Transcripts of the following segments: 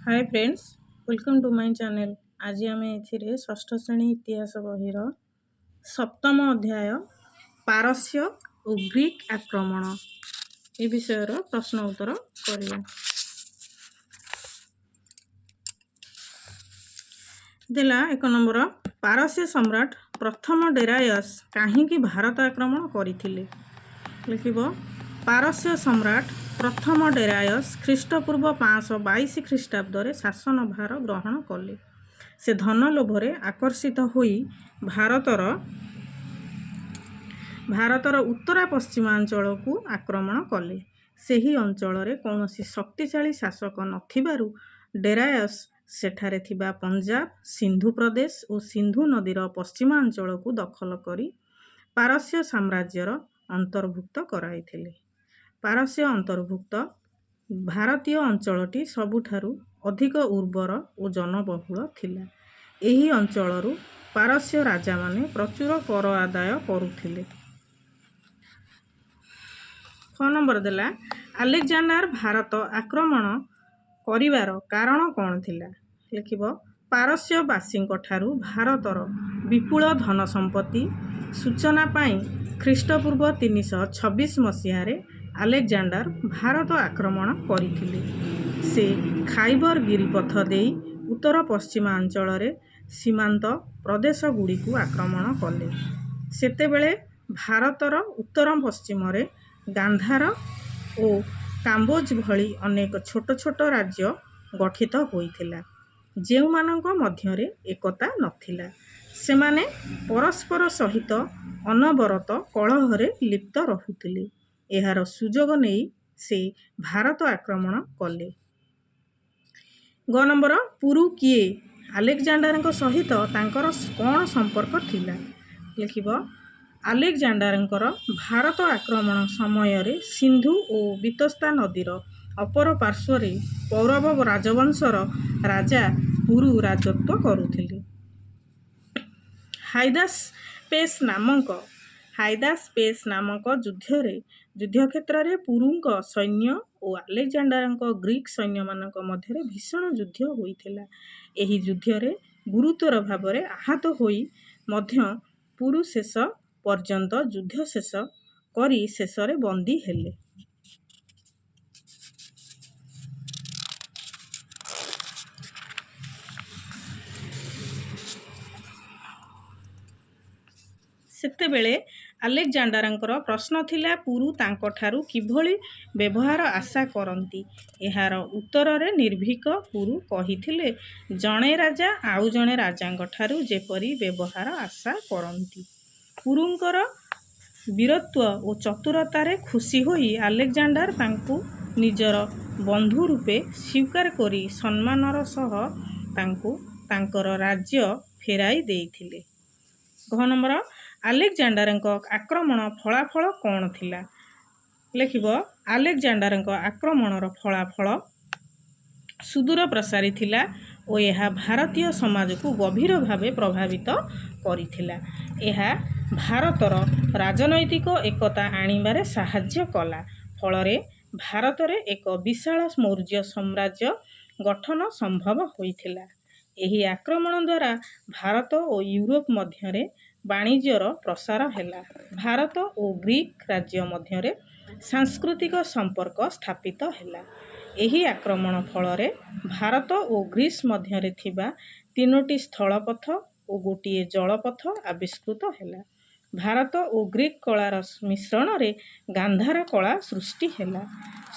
Hi friends, welcome to my channel. आज आम ए षष्ठ श्रेणी इतिहास बहिर सप्तम अध्याय पारस्य और ग्रीक आक्रमण ए विषय प्रश्न उत्तर करवा। देला एक नंबर, पारस्य सम्राट प्रथम डेरायस कहीं भारत आक्रमण करथिले। लिखिबो पारस्य सम्राट प्रथम डेरायस ख्रीष्टपूर्व 522 ख्रीष्टाब्दे शासन भार ग्रहण कले। से धन लोभरे आकर्षित होई भारतर उत्तरा पश्चिमांचल को आक्रमण कले। सही अंचल कौन शक्तिशाली शासक नथिबारु डेरायस सेठारे थिबा पंजाब, सिंधु प्रदेश और सिंधु नदीर पश्चिमांचल को दखल करी पारस्य साम्राज्यर अंतर्भुक्त कराइथिले। पारस्य अंतर्भुक्त भारतीय अंचलटी सबुठारु अधिक उर्वर और जनबहुल थिला। एही अंचलरू पारस्य राजा माने प्रचुर कर आदाय करुथिले। ख नंबर देला, आलेक्जांडर भारत आक्रमण करिवार कारण कौन थिला। लिखिबो पारस्यवासींक ठारू भारतर विपुल धन संपत्ति सूचना पाई ख्रीष्टपूर्व 326 मसीह आलेक्जांडर भारत आक्रमण करथिले। से खाइबर गिरिपथ देई उत्तर पश्चिमांचल सीमांत प्रदेश गुड़ी को आक्रमण कले। सेतेबेले भारतर उत्तर पश्चिम गांधार और काम्बोज भली अनेक छोट छोट राज्य गठित होइथिला, जेउमानंक मध्यरे एकता नथिला। सेमाने परस्पर सहित अनवरत कलहरे लिप्त रहुथिले। एहार सुजोग नहीं से भारत आक्रमण कले। ग नंबर, पुरु किए आलेक्जांडर सहित तांकर कौन संपर्क थिला। लिखिबो आलेक्जांडर भारत आक्रमण समय रे सिंधु और बीतस्ता नदीर अपर पार्श्व पौरव राजवंशर राजा पुरु राजत्व करुथिले। हाइदास्पेस नामक युद्ध क्षेत्र में पुरुंक सैन्य और आलेक्जांडर ग्रीक सैन्य मानक मध्य भीषण युद्ध होइथिला। एही युद्ध रे गुरुतर भाव आहत होई मध्य पुरु शेष पर्यंत युद्ध शेष करी शेष रे बंदी हेले। सेतेबेले आलेक्जांडर प्रश्न थिला पुरु तांको ठारू किभली व्यवहार आशा करती। एहार उत्तर रे निर्भीक पुरु कहिथिले जणे राजा आउ जणे राजांक ठारू जेपरी व्यवहार आशा करती। पुरुंकर वीरत्व और चतुरतारे खुशी होई आलेक्जांडर तांकु निजर बंधु रूपे स्वीकार करी सम्मानर सह तांकु तांकर राज्य फेराई देइथिले। घ नंबर, आलेक्जांडर आक्रमण फलाफल कौन थिला। लिखिबो आलेक्जांडर आक्रमणर फलाफल सुदूर प्रसारी थिला और यह भारतीय समाज को गभीर भावे प्रभावित करिथिला। यह भारतर राजनैतिक एकता आनिबारे साहाय्य कला। फलरे भारत रे एक विशाल मौर्य साम्राज्य गठन संभव होइथिला। एही आक्रमण द्वारा भारत और यूरोप मध्यरे वाणिज्यर प्रसार हैला। भारत और ग्रीक राज्य मध्यरे सांस्कृतिक संपर्क स्थापित हैला। एही आक्रमण फलरे भारत और ग्रीस मध्यरे थिबा 3टी स्थलपथ और गोटिए जलपथ आविष्कृत हैला। भारत और ग्रीक कलार मिश्रण रे गांधार कला सृष्टि हैला।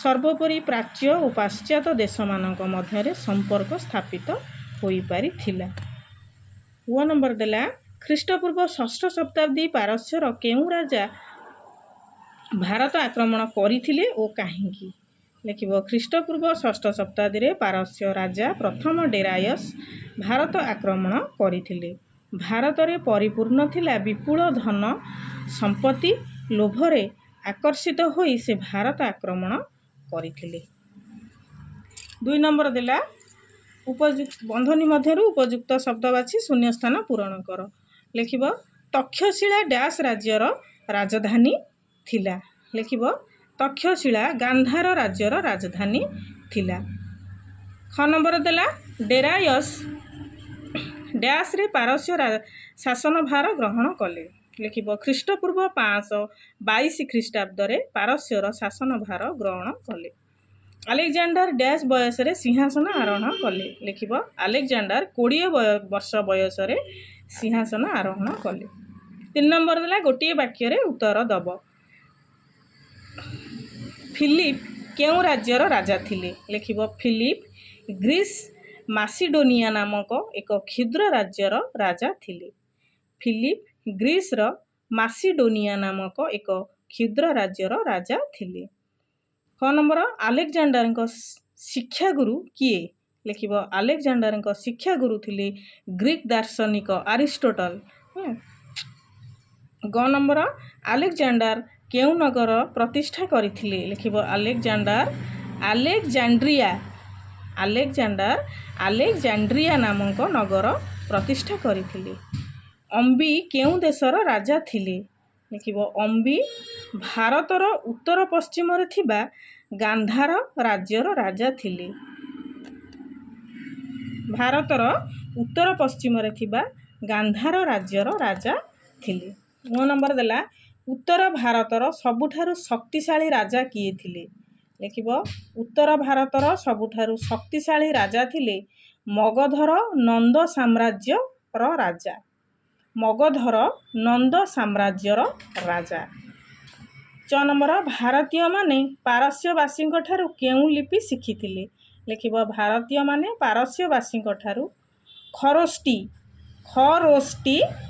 सर्वोपरि प्राच्य और पाश्चात्य देश मानक मध्यरे संपर्क स्थापित होई पारि थिला। व नंबर देला, ख्रीष्टपूर्व 6ठ शताब्दी पारस्यर केउ राजा भारत आक्रमण करथिले और काहींकी। लिखिबो ख्रीष्टपूर्व 6ठ शताब्दी पारस्य राजा प्रथम डेरायस भारत आक्रमण करथिले। भारत रे परिपूर्ण थिला विपुल धन संपत्ति लोभरे आकर्षित होई से भारत आक्रमण करथिले। 2 नंबर देला, उपयुक्त बंधनी मध्यरु उपयुक्त शब्द बाछि शून्य स्थान पूरण कर। लिखिबो तक्षशिला डैश राज्यर राजधानी थिला। लिखिबो तक्षशिला गांधार राज्यर राजधानी थिला। ख नंबर देला डेरायस डैश रे पारस्य शासन भार ग्रहण कले लिखिब ख्रीष्टपूर्व 522 ख्रीष्टाब्द पारस्यर शासन भार ग्रहण कले। अलेक्जेंडर डैश बयस रे सिंहासन आरोहण कले लिखिब अलेक्जेंडर 20 वर्ष बयस रे सिंहासन आरोहण कले। 3 नंबर देला गोटे वाक्य रे उत्तर दब। फिलिप केउ राज्यर राजा थिले लिखिब फिलिप ग्रीस मासिडोनिया नामक एक क्षुद्र राज्यर राजा थिले। फिलिप ग्रीस रो मासिडोनिया नामक एक क्षुद्र राज्यर राजा थिले। 6 नंबर अलेक्जेंडर शिक्षागुरु किए लिखिब अलेक्जेंडर शिक्षागुरु थिले ग्रीक दार्शनिक अरिस्टोटल। 9 नंबर अलेक्जेंडर केउ नगर प्रतिष्ठा करथिले लिखिब अलेक्जेंडर अलेक्जेंड्रिया नामक नगर प्रतिष्ठा करथिले। अम्बी केउ देशर राजा थिले लिखिब अम्बी भारतर उत्तर पश्चिम रे थिबा गांधार राज्यर राजा थिले। भारतर उत्तर पश्चिम रे थिबा गांधार राज्यर राजा थिले। 9 नंबर देला उत्तर भारतर सबुठारु शक्तिशाली राजा किए थिले लिखिब उत्तर भारतर सबुठारु शक्तिशाली राजा थिले मगधर नंद साम्राज्य रो राजा। मगधर नंद साम्राज्यर राजा। 6 नंबर भारतीय माने पारस्यवासी ठारू केउ लिपि शिखिथिले लिखिब भारतीय माने पारस्यवासी ठारू खरोष्टी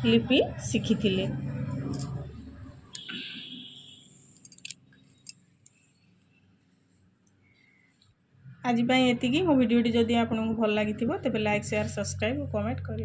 लिपि शिखिथिले। आज एतिकी मो वीडियोटी जदि आपको भल लगी तेज लाइक शेयर सब्सक्राइब और कमेंट करें।